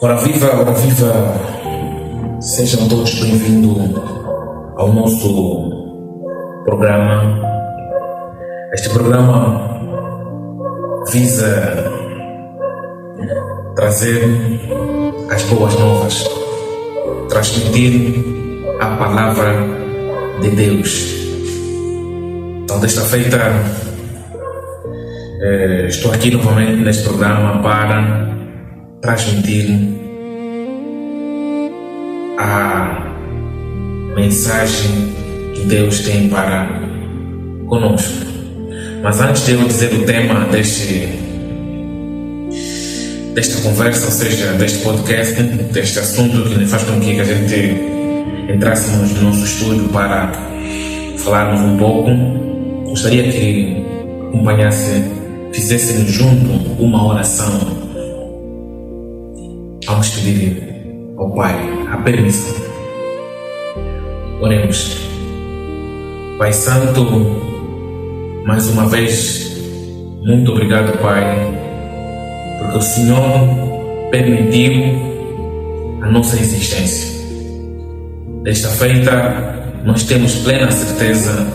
Ora viva, sejam todos bem-vindos ao nosso programa. Este programa visa trazer as boas novas, transmitir a palavra de Deus. Então, desta feita, estou aqui novamente neste programa para transmitir a mensagem que Deus tem para conosco. Mas antes de eu dizer o tema desta conversa, ou seja, deste podcast, deste assunto que faz com que a gente entrássemos no nosso estúdio para falarmos um pouco, gostaria que fizéssemos junto uma oração. Vamos pedir ao Pai a permissão. Oremos. Pai Santo, mais uma vez, muito obrigado, Pai, porque o Senhor permitiu a nossa existência. Desta feita, nós temos plena certeza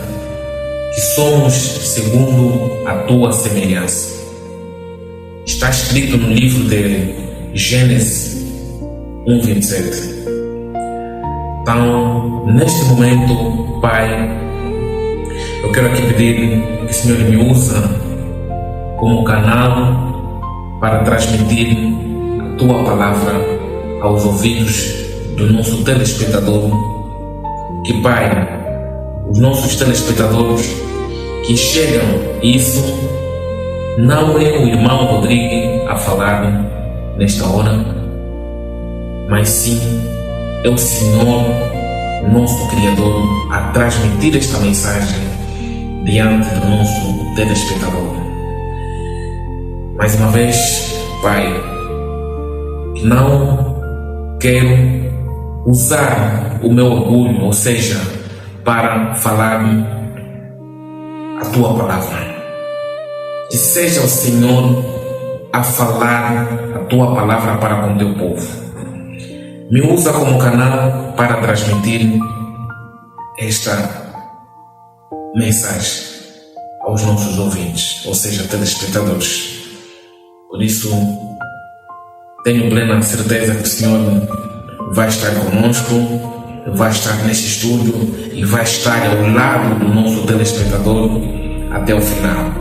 que somos segundo a Tua semelhança. Está escrito no livro de Gênesis 1:27. Então, neste momento, Pai, eu quero aqui pedir que o Senhor me usa como canal para transmitir a Tua palavra aos ouvidos do nosso telespectador. Que, Pai, os nossos telespectadores que enxergam isso, não é o irmão Rodrigo a falar nesta hora, mas sim é o Senhor, nosso Criador, a transmitir esta mensagem diante do nosso telespectador. Mais uma vez, Pai, não quero usar o meu orgulho, ou seja, para falar a Tua palavra. Que seja o Senhor a falar a Tua palavra para com Teu povo. Me usa como canal para transmitir esta mensagem aos nossos ouvintes, ou seja, telespectadores. Por isso, tenho plena certeza que o Senhor vai estar conosco, vai estar neste estúdio e vai estar ao lado do nosso telespectador até o final.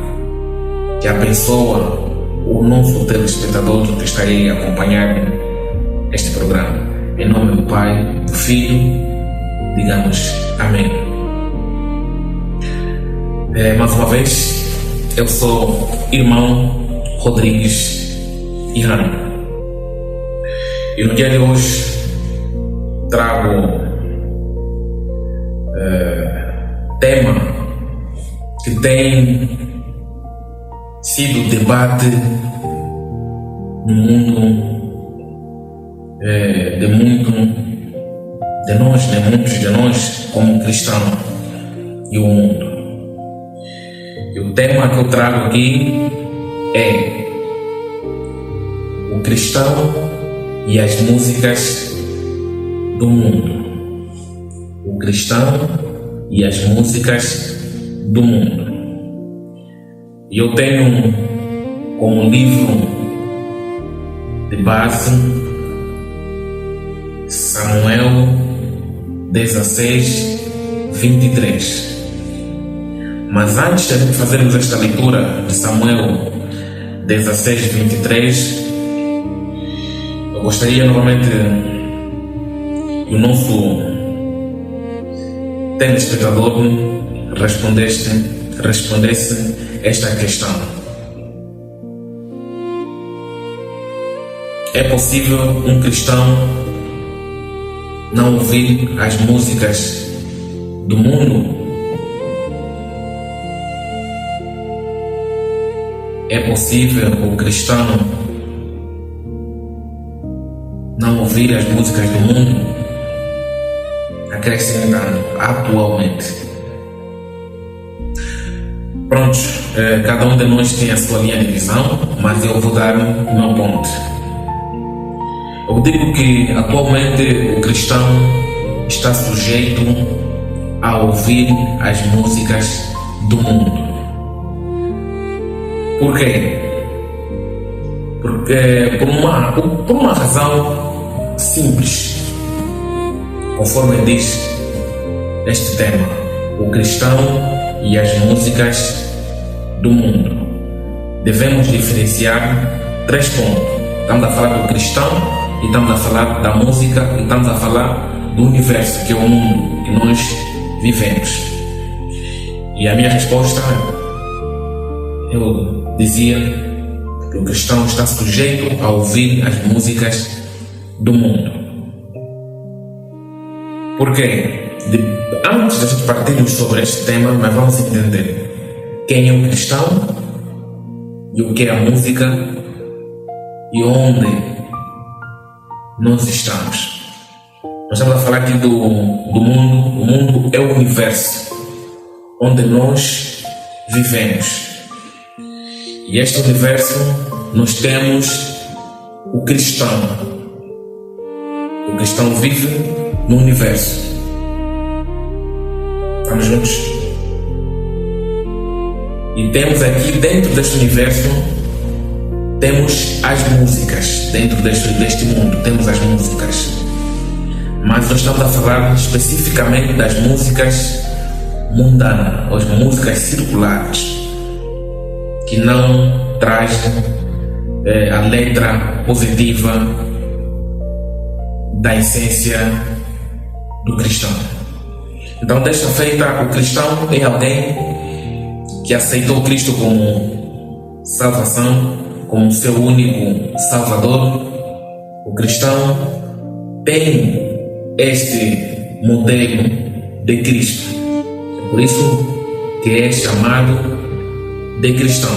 Que abençoa o nosso telespectador que está aí acompanhando este programa. Em nome do Pai, do Filho, digamos amém. Mais uma vez, eu sou irmão Rodrigues Irano. E no dia de hoje trago tema que tem sido debate no mundo muitos de nós como cristãos e o mundo. E o tema que eu trago aqui é o cristão e as músicas do mundo. O cristão e as músicas do mundo. E eu tenho como livro de base Samuel 16:23. Mas antes de a gente fazermos esta leitura de Samuel 16:23, eu gostaria novamente que o nosso telespectador respondesse esta questão. É possível um cristão não ouvir as músicas do mundo? É possível o cristão não ouvir as músicas do mundo? Acrescentando, atualmente. Prontos, cada um de nós tem a sua linha de visão, mas eu vou dar o meu ponto. Eu Eu digo que atualmente o cristão está sujeito a ouvir as músicas do mundo. Por quê? Porque por uma razão simples, conforme diz este tema, o cristão e as músicas do mundo. Devemos diferenciar 3 pontos. Estamos a falar do cristão, e estamos a falar da música, e estamos a falar do universo, que é o mundo que nós vivemos. E a minha resposta, eu dizia que o cristão está sujeito a ouvir as músicas do mundo. Por quê? Antes da gente partirmos sobre este tema, nós vamos entender quem é o cristão e o que é a música e onde nós estamos. Nós estamos a falar aqui do mundo. O mundo é o universo onde nós vivemos. E este universo nós temos o cristão. O cristão vive no universo. Estamos juntos? E temos aqui dentro deste universo, temos as músicas. Dentro deste mundo temos as músicas. Mas nós estamos a falar especificamente das músicas mundanas, as músicas circulares, que não trazem a letra positiva da essência do cristão. Então, desta feita, o cristão é alguém que aceitou Cristo como salvação, como seu único salvador. O cristão tem este modelo de Cristo. É por isso que é chamado de cristão.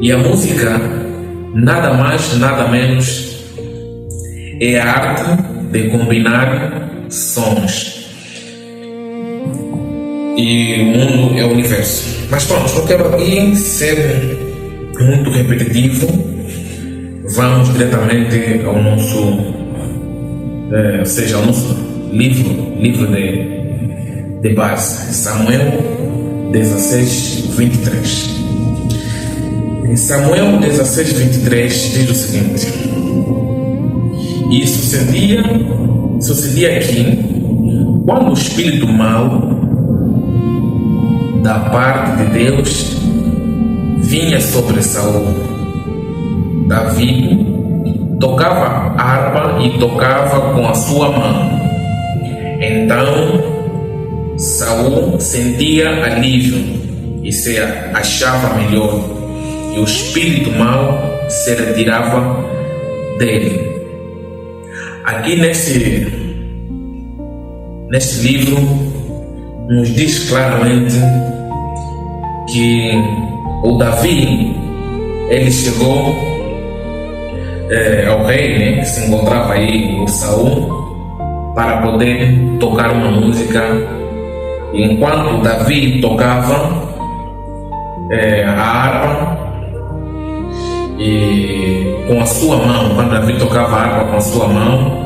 E a música, nada mais, nada menos, é a arte de combinar sons. E o mundo é o universo. Mas pronto, não quero aqui ser muito repetitivo. Vamos diretamente ao nosso, ao nosso livro de base, Samuel 16:23. Em Samuel 16:23 diz o seguinte: E sucedia que, quando o espírito mau da parte de Deus vinha sobre Saul, Davi tocava harpa e tocava com a sua mão. Então Saul sentia alívio e se achava melhor, e o espírito mau se retirava dele. Aqui nesse livro nos diz claramente que o Davi, ele chegou ao rei, né, que se encontrava aí, o Saul, para poder tocar uma música. E enquanto Davi tocava a harpa e com a sua mão, quando Davi tocava a harpa com a sua mão,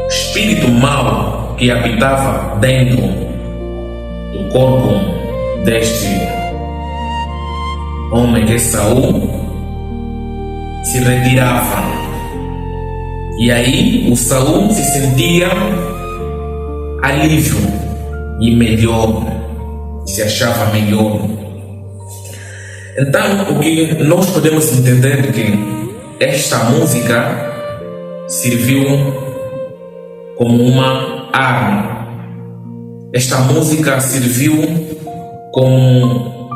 o espírito mau que habitava dentro do corpo deste homem que é Saul se retirava. E aí o Saul se sentia alívio e melhor, se achava melhor. Então, o que nós podemos entender é que esta música serviu como uma arma. Esta música serviu como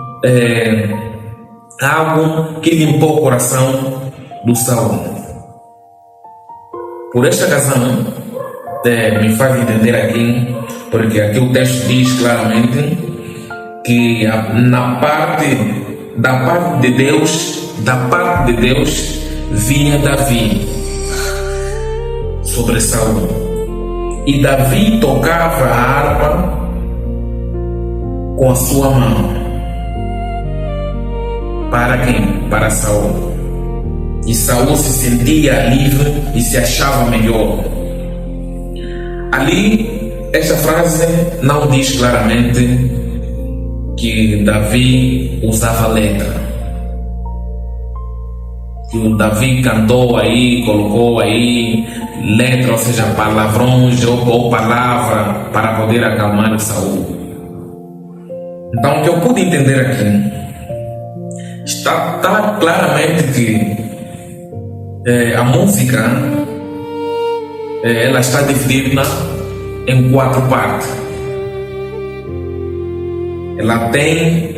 algo que limpou o coração do Saul. Por esta razão, me faz entender aqui, porque aqui o texto diz claramente que da parte de Deus vinha Davi sobre Saul. E Davi tocava a harpa com a sua mão. Para quem? Para Saul. E Saul se sentia livre e se achava melhor. Ali, esta frase não diz claramente que Davi usava letra. Que o Davi cantou aí, colocou aí letra, ou seja, palavrões ou palavra para poder acalmar o Saul. Então, o que eu pude entender aqui está claramente que a música ela está dividida em 4 partes. Ela tem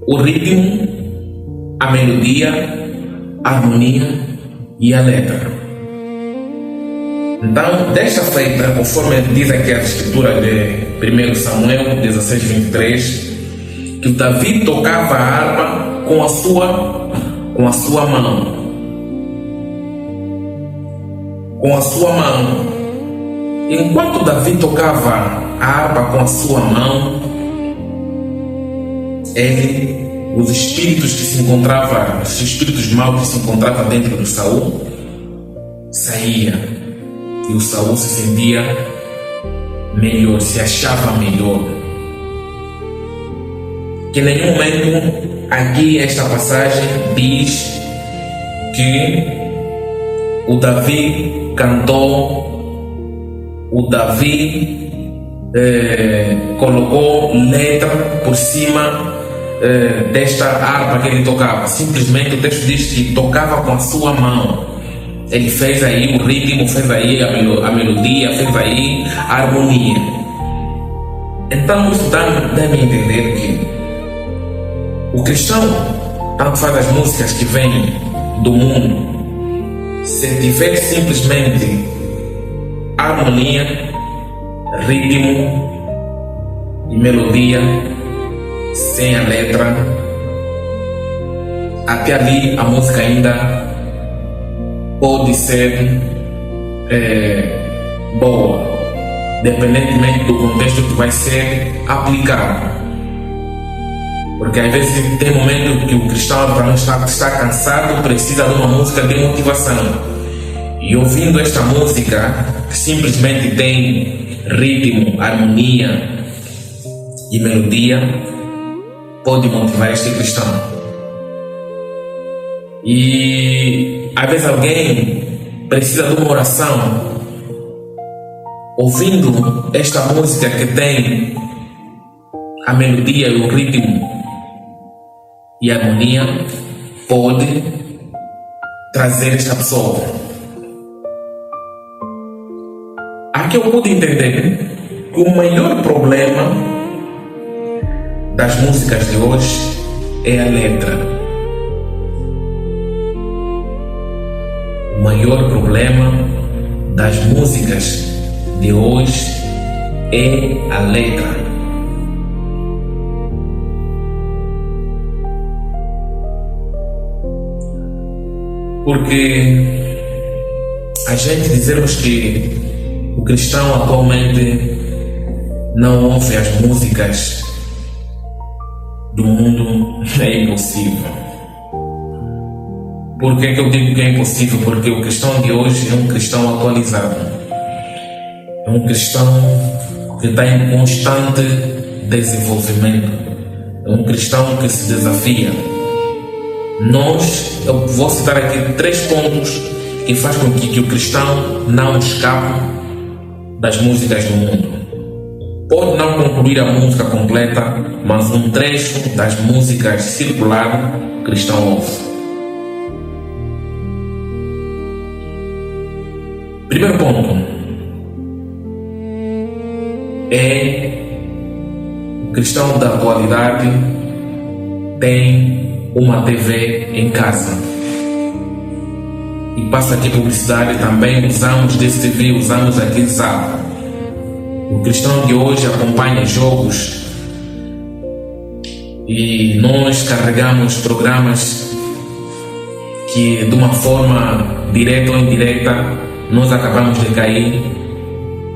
o ritmo, a melodia, a harmonia e a letra. Então, desta feita, conforme diz aqui a escritura de 1 Samuel 16:23, que o Davi tocava a harpa com a sua mão. Com a sua mão. Enquanto Davi tocava a harpa com a sua mão, os espíritos que se encontravam, os espíritos maus que se encontravam dentro de Saul, saía. E o Saul se sentia melhor, se achava melhor. Que em nenhum momento aqui esta passagem diz que o Davi cantou, o Davi colocou letra por cima desta harpa que ele tocava. Simplesmente o texto diz que tocava com a sua mão. Ele fez aí o ritmo, fez aí a melodia, fez aí a harmonia. Então isso dá-me a entender que o cristão, tanto faz as músicas que vêm do mundo, se tiver simplesmente harmonia, ritmo e melodia, sem a letra, até ali a música ainda pode ser boa, independentemente do contexto que vai ser aplicado. Porque às vezes tem momentos que o cristão também está cansado, precisa de uma música de motivação. E ouvindo esta música, que simplesmente tem ritmo, harmonia e melodia, pode motivar este cristão. E às vezes alguém precisa de uma oração. Ouvindo esta música que tem a melodia e o ritmo e a harmonia, pode trazer esta pessoa. Aqui eu pude entender que o maior problema das músicas de hoje é a letra. O maior problema das músicas de hoje é a letra. Porque a gente dizermos que o cristão atualmente não ouve as músicas do mundo é impossível. Por que eu digo que é impossível? Porque o cristão de hoje é um cristão atualizado. É um cristão que está em constante desenvolvimento. É um cristão que se desafia. Eu vou citar aqui 3 pontos que faz com que o cristão não escape das músicas do mundo. Pode não concluir a música completa, mas um trecho das músicas circular o cristão ouve. Primeiro ponto é o cristão da atualidade tem uma TV em casa. E passa aqui publicidade também, usamos desse TV, usamos aqui Zap. O cristão de hoje acompanha jogos e nós carregamos programas que de uma forma direta ou indireta nós acabamos de cair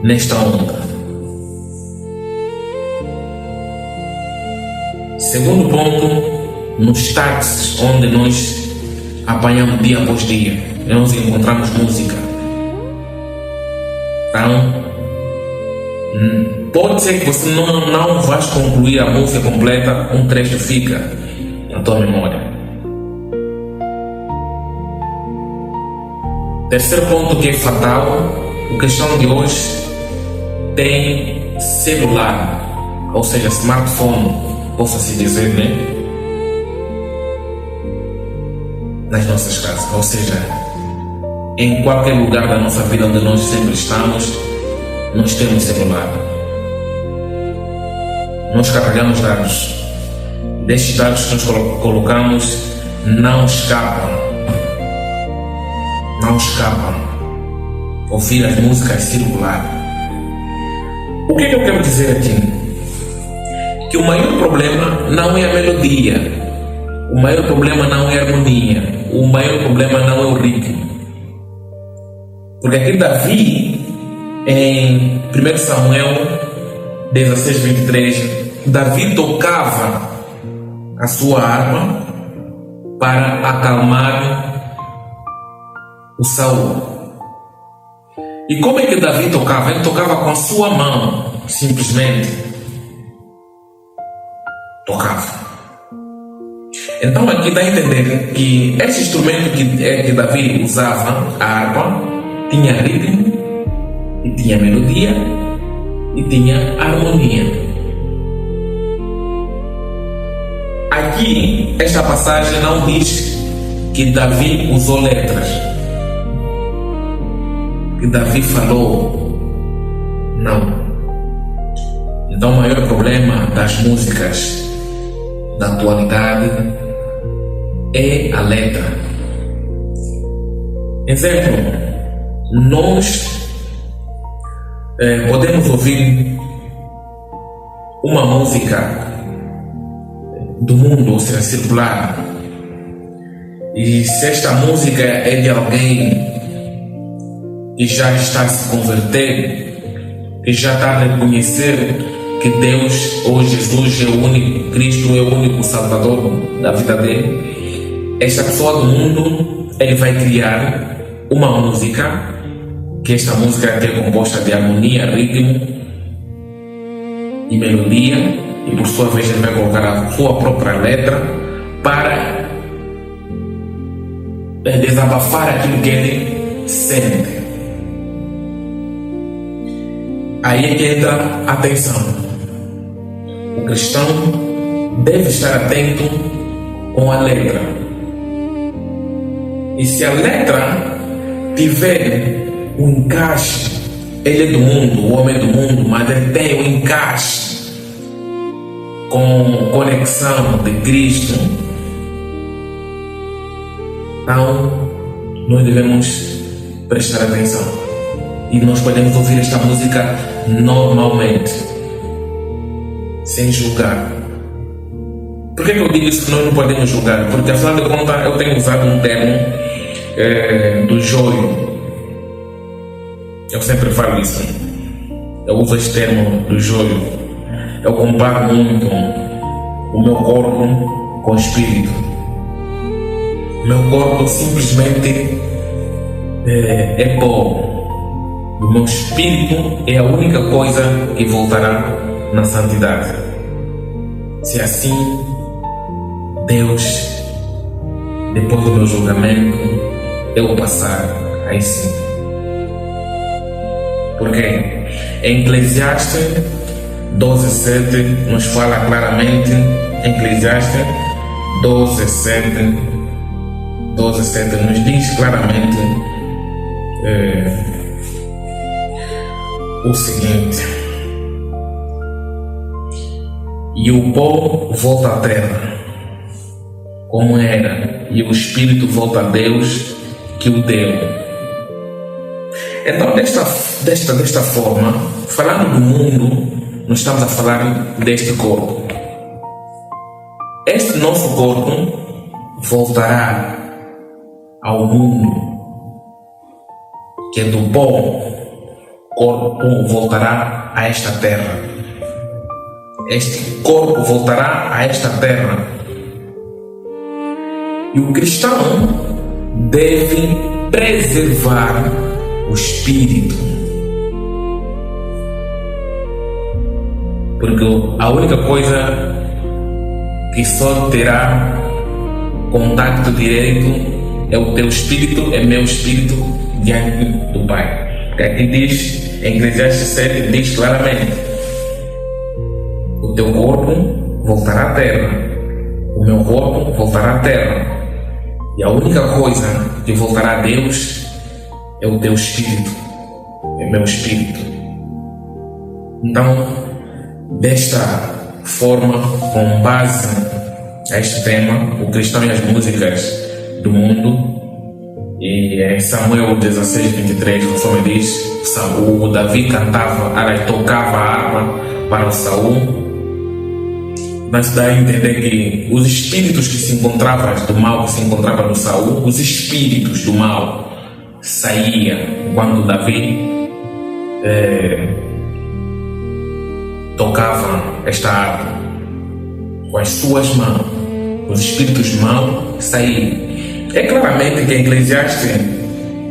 nesta onda. Segundo ponto, nos táxis onde nós apanhamos dia após dia e nós encontramos música. Então, pode ser que você não vais concluir a música completa, um trecho fica na tua memória. Terceiro ponto que é fatal, a questão de hoje tem celular, ou seja, smartphone, possa-se dizer, né? Nas nossas casas, ou seja, em qualquer lugar da nossa vida onde nós sempre estamos, nós temos celular. Nós carregamos dados. Destes dados que nós colocamos não escapam. Não escapam. Ouvir as músicas circular. O que eu quero dizer aqui? Que o maior problema não é a melodia. O maior problema não é a harmonia. O maior problema não é o ritmo. Porque aqui Davi, em 1 Samuel 16:23, Davi tocava a sua harpa para acalmar o Saul. E como é que Davi tocava? Ele tocava com a sua mão, simplesmente. Tocava. Então aqui dá a entender que esse instrumento que Davi usava, a harpa, tinha ritmo, e tinha melodia, e tinha harmonia. Aqui, esta passagem não diz que Davi usou letras, que Davi falou. Não. Então o maior problema das músicas da atualidade é a letra. Exemplo, nós podemos ouvir uma música do mundo, ou seja, circular, e se esta música é de alguém que já está a se converter, que já está a reconhecer que Deus ou Jesus é o único, Cristo é o único Salvador da vida dele, esta pessoa do mundo, ele vai criar uma música, que esta música é composta de harmonia, ritmo e melodia, e por sua vez ele vai colocar a sua própria letra para desabafar aquilo que ele sente. Aí é que entra a atenção. O cristão deve estar atento com a letra. E se a letra tiver um encaixe, ele é do mundo, o homem é do mundo, mas ele tem um encaixe com conexão de Cristo, então nós devemos prestar atenção. E nós podemos ouvir esta música normalmente, sem julgar. Por que eu digo isso que nós não podemos julgar? Porque afinal de contas eu tenho usado um termo do joio. Eu sempre falo isso. Eu uso este termo do joio. Eu comparo muito o meu corpo com o espírito. O meu corpo simplesmente é pó. O meu espírito é a única coisa que voltará na santidade. Se assim, Deus, depois do meu julgamento, eu passar, aí sim. Porque em Eclesiastes 12:7 nos fala claramente, Eclesiastes 12:7 nos diz claramente o seguinte: e o pó volta à terra como era, e o espírito volta a Deus que o deu. Então, desta forma, falando do mundo, nós estamos a falar deste corpo. Este nosso corpo voltará ao mundo, que é do pó. Corpo voltará a esta terra. Este corpo voltará a esta terra. E o cristão deve preservar o espírito. Porque a única coisa que só terá contato direto é o teu espírito, é meu espírito diante do Pai. Porque aqui diz, em Eclesiastes 7, diz claramente: o teu corpo voltará à terra, o meu corpo voltará à terra. E a única coisa que voltará a Deus é o teu espírito, é meu espírito. Então, desta forma, com base a este tema, o cristão e as músicas do mundo, e em Samuel 16:23, conforme diz, o Davi tocava a harpa para o Saul. Mas dá a entender que os espíritos que se encontravam do mal, que se encontravam no Saul, os espíritos do mal saíam quando Davi tocava esta harpa com as suas mãos. Os espíritos do mal saíam. É claramente que em Eclesiastes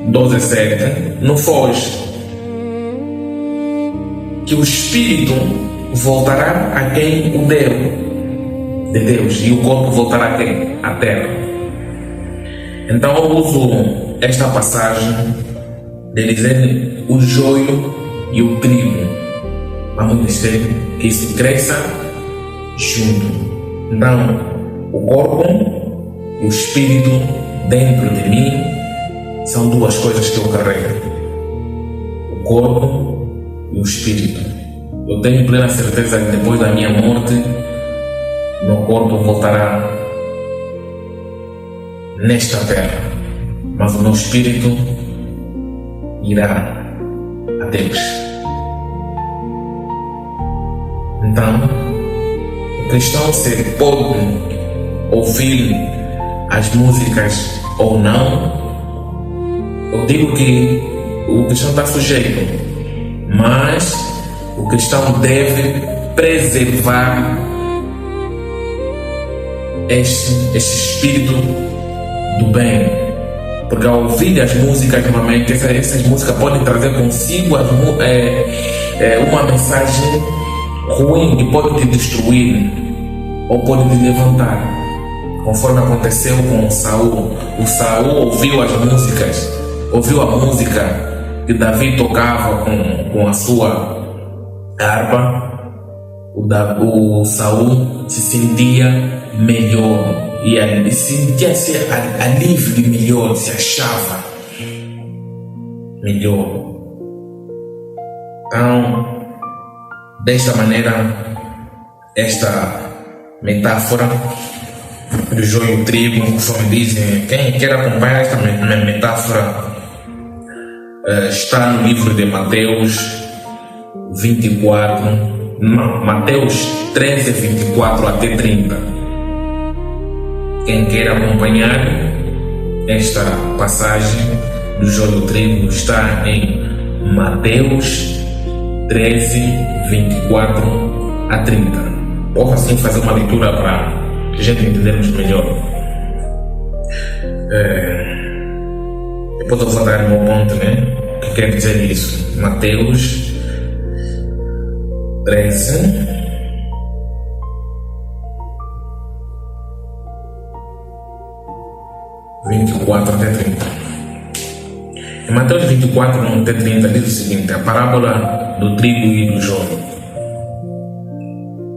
12:7 não foge que o espírito voltará a quem o deu, de Deus, e o corpo voltará a quem? À terra. Então eu uso esta passagem de dizer o joio e o trigo. Vamos dizer que isso cresça junto. Então, o corpo e o espírito dentro de mim são duas coisas que eu carrego: o corpo e o espírito. Eu tenho plena certeza que depois da minha morte, meu corpo voltará nesta terra, mas o meu espírito irá a Deus. Então, o cristão, se pode ouvir as músicas ou não, eu digo que o cristão está sujeito, mas o cristão deve preservar este espírito do bem, porque ao ouvir as músicas, normalmente essas músicas podem trazer consigo uma mensagem ruim que pode te destruir ou pode te levantar, conforme aconteceu com o Saul. O Saul ouviu as músicas, ouviu a música que Davi tocava com a sua harpa. O Saul se sentia melhor e sentia-se livre melhor, se achava melhor. Então, desta maneira, esta metáfora do joio e o trigo, conforme dizem, quem quer acompanhar esta metáfora, está no livro de Mateus 13:24 até 30. Quem quer acompanhar esta passagem do joio e o trigo está em Mateus 13:24 a 30. Posso assim fazer uma leitura para a gente entendermos melhor. Depois eu vou dar o meu ponto, né? O que quer dizer isso? Mateus 13:24 até 30. Em Mateus 24, até 30, diz o seguinte: a parábola do trigo e do joio.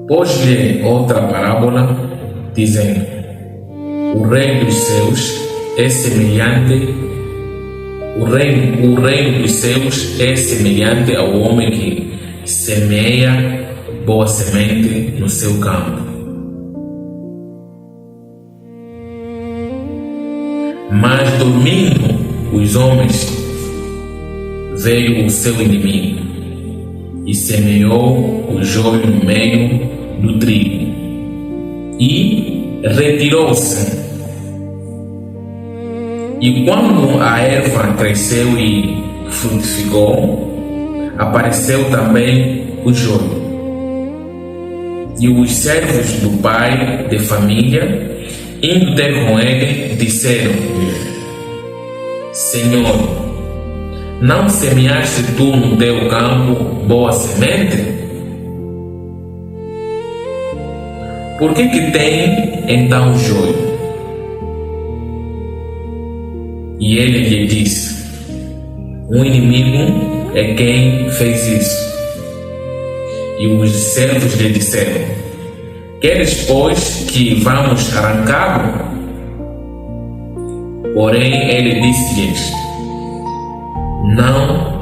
Pôs-lhe outra parábola, dizendo: o reino dos céus é semelhante, o reino dos céus é semelhante ao homem que semeia boa semente no seu campo. Mas dormindo os homens, veio o seu inimigo e semeou o joio no meio do trigo e retirou-se. E quando a erva cresceu e frutificou, apareceu também o joio. E os servos do pai de família, indo ter com ele, disseram-lhe: Senhor, não semeaste tu no teu campo boa semente? Por que tem então joio? E ele lhe disse: um inimigo é quem fez isso. E os servos lhe disseram: queres, pois, que vamos arrancá-lo? Porém, ele disse-lhes: não,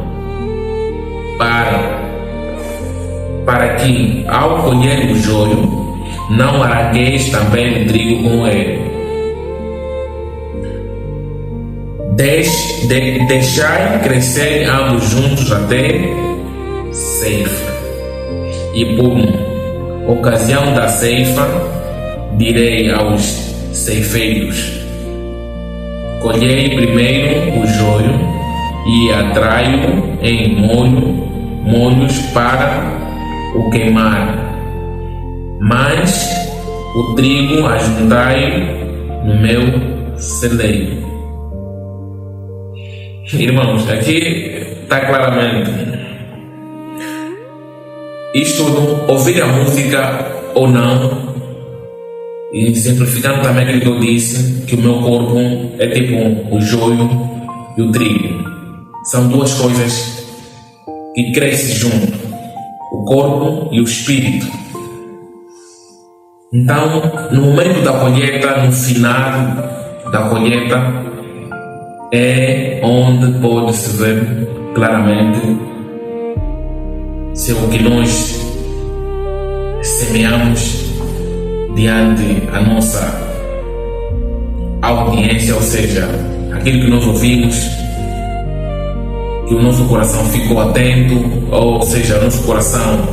para que, ao colher o joio, não arranqueis também o trigo com ele. Deixai crescer ambos juntos até ceifa. E por ocasião da ceifa, direi aos ceifeiros: colhei primeiro o joio e atrai-o em molhos para o queimar, mas o trigo ajuntai no meu celeiro. Irmãos, aqui está claramente isto tudo, ouvir a música ou não, e simplificando também aquilo que eu disse, que o meu corpo é tipo o joio e o trigo. São duas coisas que crescem junto, o corpo e o espírito. Então, no momento da colheita, no final da colheita, é onde pode-se ver claramente se o que nós semeamos diante a nossa audiência, ou seja, aquilo que nós ouvimos, que o nosso coração ficou atento, ou seja, o nosso coração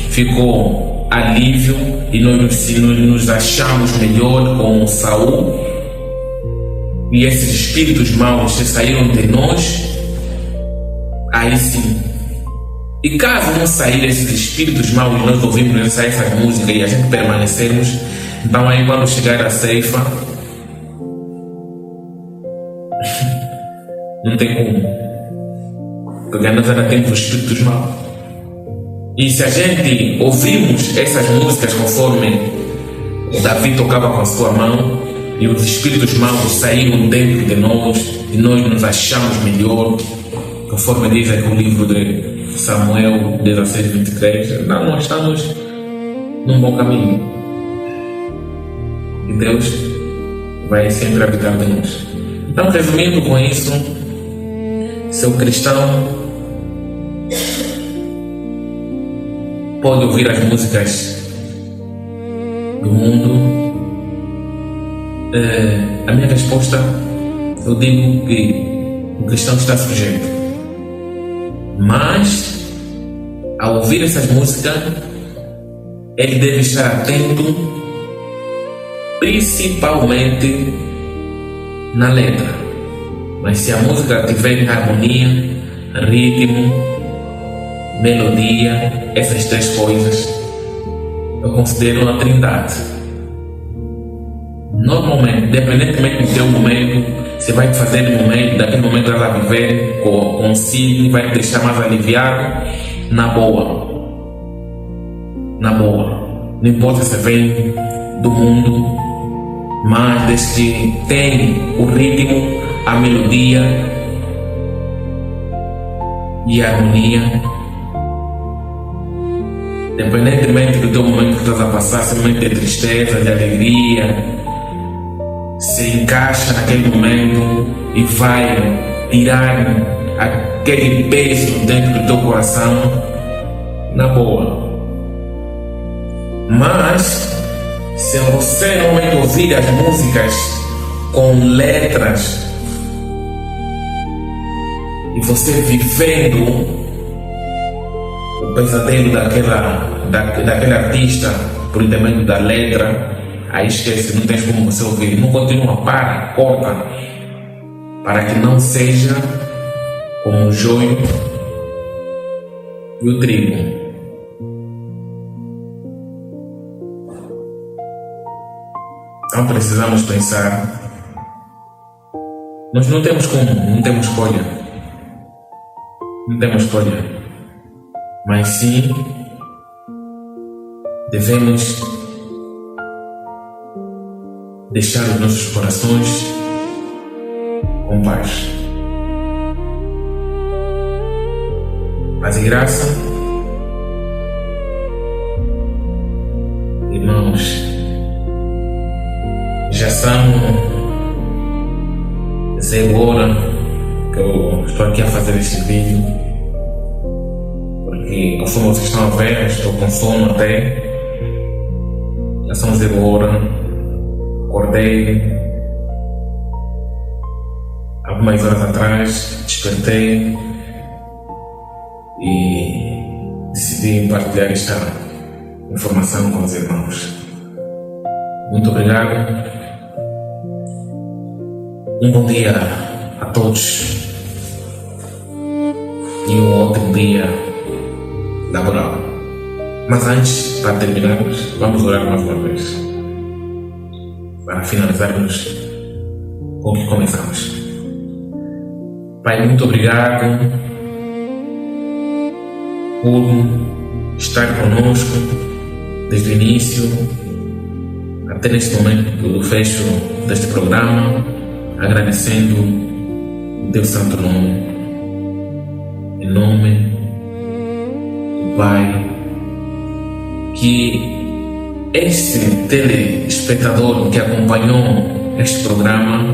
ficou alívio e nós nos achamos melhor com Saul, e esses espíritos maus saíram de nós, aí sim. E caso não sair esses espíritos maus e nós ouvimos essas músicas e a gente permanecermos, então aí quando chegar a ceifa, não tem como, porque nós ainda temos os espíritos maus. E se a gente ouvirmos essas músicas conforme Davi tocava com a sua mão, e os espíritos maus saíram dentro de nós e nós nos achamos melhor, conforme diz aqui o livro de Samuel 16:23, não, nós estamos num bom caminho e Deus vai sempre habitar de nós. Então, resumindo com isso, seu cristão pode ouvir as músicas do mundo. A minha resposta, eu digo que o cristão está sujeito, mas ao ouvir essas músicas ele deve estar atento principalmente na letra. Mas se a música tiver harmonia, ritmo, melodia, essas três coisas, eu considero a trindade. Normalmente, independentemente do teu momento, você vai te fazer daquele momento ela viver consigo e vai te deixar mais aliviado, na boa. Não importa se vem do mundo, mas desde que tem o ritmo, a melodia e a harmonia, independentemente do teu momento que estás a passar, se é um momento de tristeza, de alegria, se encaixa naquele momento e vai tirar aquele peso dentro do teu coração, na boa. Mas se você normalmente ouvir as músicas com letras e você vivendo o pesadelo daquele artista por intermédio da letra, aí esquece, não tens como você ouvir. Não continua, corta, para que não seja como o joio e o trigo. Então precisamos pensar Nós não temos como, não temos escolha. Não temos escolha. Mas sim, devemos deixar os nossos corações com paz. Paz e graça, irmãos, já são 0 horas que eu estou aqui a fazer este vídeo, porque conforme vocês estão a ver, estou com sono até. Já são 0 horas, acordei algumas horas atrás, despertei e decidi partilhar esta informação com os irmãos. Muito obrigado. Um bom dia a todos e um ótimo dia laboral. Mas antes, para terminarmos, vamos orar mais uma vez, para finalizarmos com o que começamos. Pai, muito obrigado por estar conosco desde o início até neste momento do fecho deste programa, agradecendo o teu santo nome, em nome do Pai, que este telespectador que acompanhou este programa,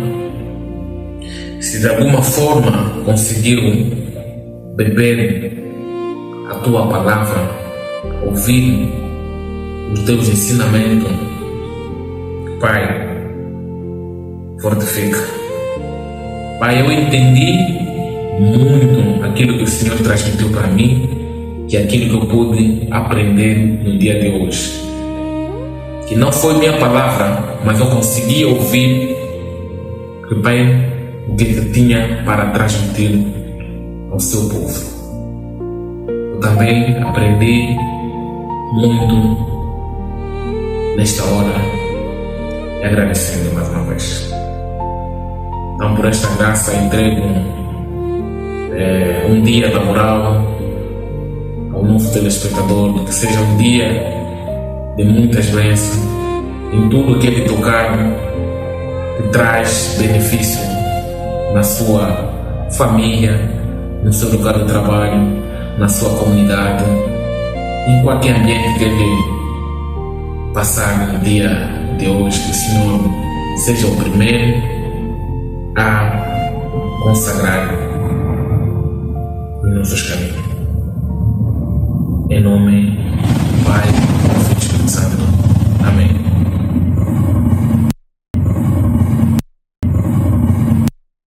se de alguma forma conseguiu beber a tua palavra, ouvir os teus ensinamentos, Pai, fortifica. Pai, eu entendi muito aquilo que o Senhor transmitiu para mim, que é aquilo que eu pude aprender no dia de hoje. Que não foi minha palavra, mas eu consegui ouvir que, Pai, o que ele tinha para transmitir ao seu povo. Eu também aprendi muito nesta hora e agradecendo mais uma vez. Então, por esta graça, entrego um dia laboral ao novo telespectador, que seja um dia de muitas bênçãos em tudo que ele tocar, que traz benefício na sua família, no seu lugar de trabalho, na sua comunidade, em qualquer ambiente que ele passar no dia de hoje. Que o Senhor seja o primeiro a consagrar os nossos caminhos. Em nome do Pai,